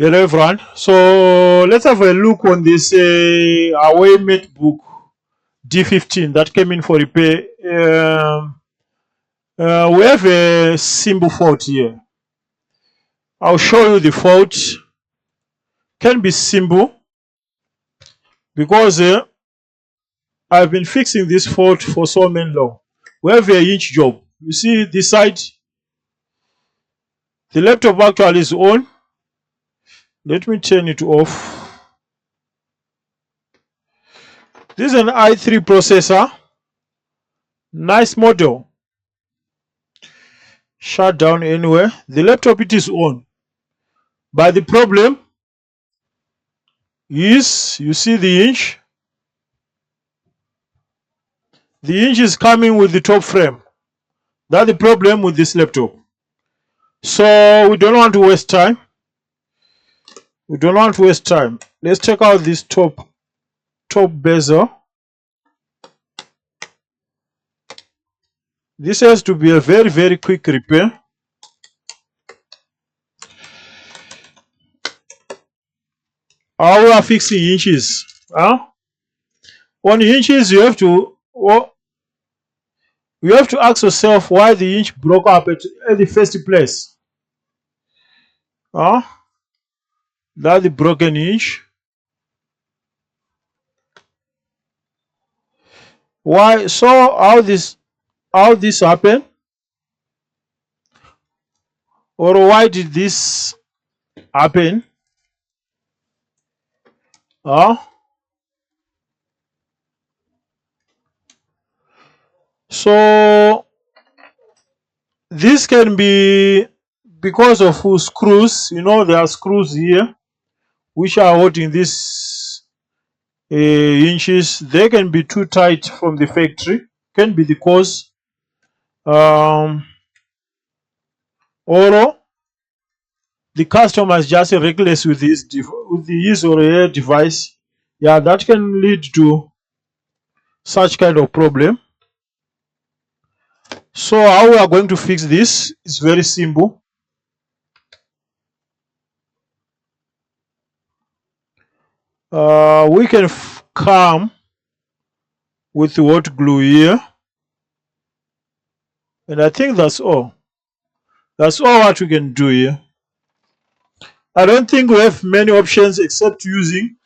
Hello everyone. So let's have a look on this Huawei MateBook D15 that came in for repair. We have a simple fault here. I'll show you the fault. Can be simple because I've been fixing this fault for so many long. We have a hinge job. You see this side, the laptop actually is on. Let me turn it off. This is an i3 processor. Nice model. Shut down anyway. The laptop, it is on. But the problem is, you see the hinge? The hinge is coming with the top frame. That's the problem with this laptop. So we don't want to waste time. Let's check out this top bezel. This has to be a very quick repair. How we are fixing hinges? On hinges, you have to ask yourself why the hinge broke up at the first place. That's the broken hinge. Why? So how this happen, or why did this happen? So this can be because of screws. You know, there are screws here which are holding these hinges. They can be too tight from the factory. Can be the cause. Or the customer is just reckless with his or her device. Yeah, that can lead to such kind of problem. So how we are going to fix this is very simple. We can come with hot glue here, and I think that's all. That's all what we can do here. I don't think we have many options except using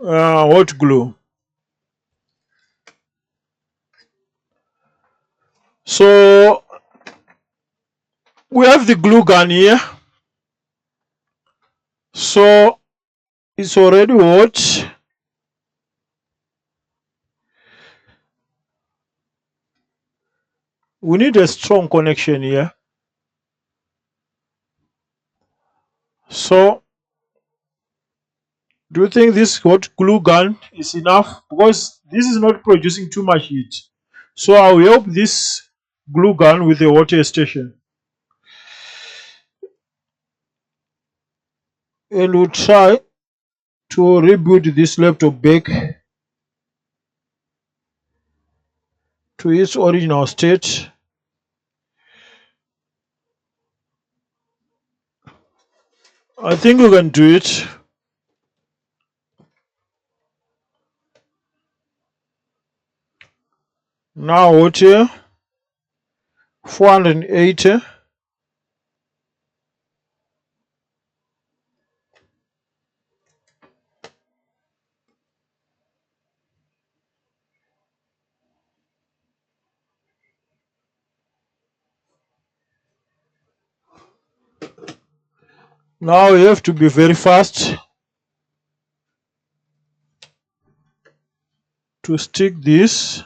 hot glue. So we have the glue gun here. So it's already hot. We need a strong connection here. So do you think this hot glue gun is enough? Because this is not producing too much heat. So I will help this glue gun with the water station. And we'll try to rebuild this laptop back to its original state. I think we can do it. Now what here? 480. Now you have to be very fast to stick this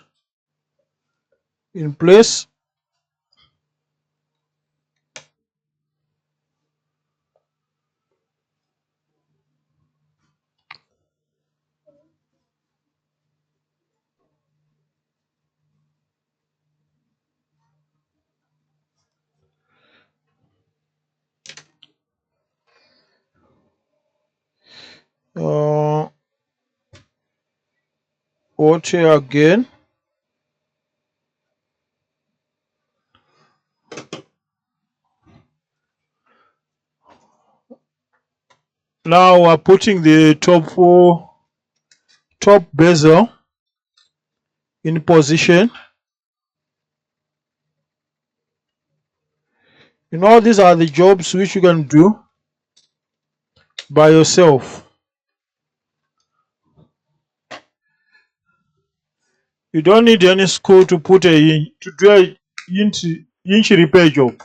in place. What here again? Now we're putting the top bezel in position. You know, these are the jobs which you can do by yourself. You don't need any school to put to do a inch repair job.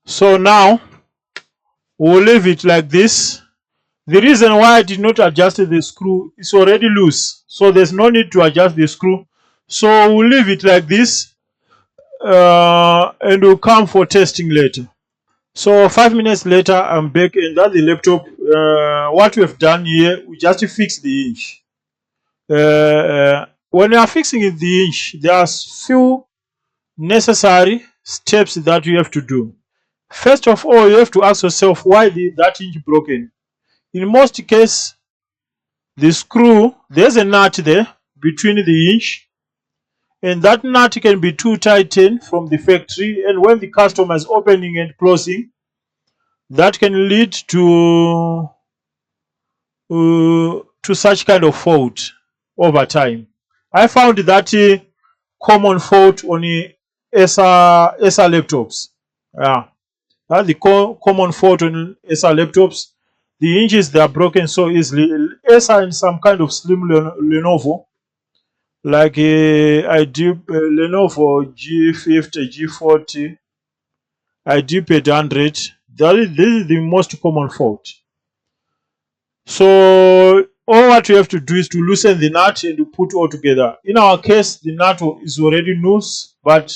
So now we'll leave it like this. The reason why I did not adjust the screw is already loose, so there's no need to adjust the screw. So we'll leave it like this, and we'll come for testing later. So 5 minutes later, I'm back, and that's the laptop. What we have done here, we just fix the hinge. When you are fixing the hinge, there are few necessary steps that you have to do. First of all, you have to ask yourself why that hinge broken. In most cases, the screw, there's a nut there between the hinge, and that nut can be too tightened from the factory, and when the customer is opening and closing, that can lead to such kind of fault over time. I found that common fault on the ESA laptops. Yeah, that's the common fault on ESA laptops. The hinges, they are broken so easily. ESA and some kind of slim Lenovo, like Lenovo G50, G40, ID800. This is the most common fault. So all what you have to do is to loosen the nut and to put all together. In our case, the nut is already loose, but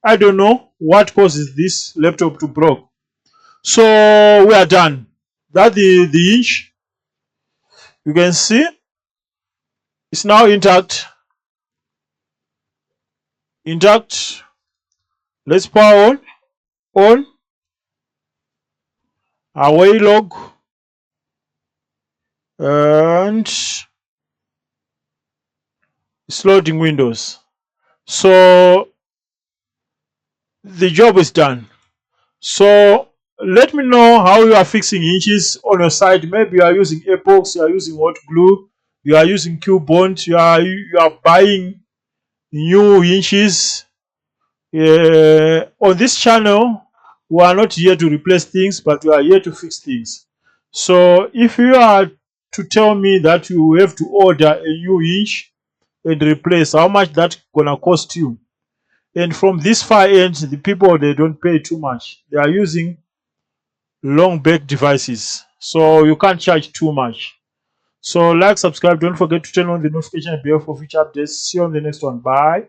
I don't know what causes this laptop to break. So we are done. That's the hinge. You can see it's now intact. Intact. Let's power on. On. Away log. And it's loading Windows. So the job is done. So let me know how you are fixing hinges on your side. Maybe you are using epoxy, you are using hot glue, you are using Q-bond, you are buying new hinges. On this channel, we are not here to replace things, but we are here to fix things. So if you are to tell me that you have to order a new hinge and replace, how much that gonna cost you? And from this far end, the people, they don't pay too much. They are using long back devices, so you can't charge too much. So like, subscribe, don't forget to turn on the notification bell for future updates. See you on the next one. Bye.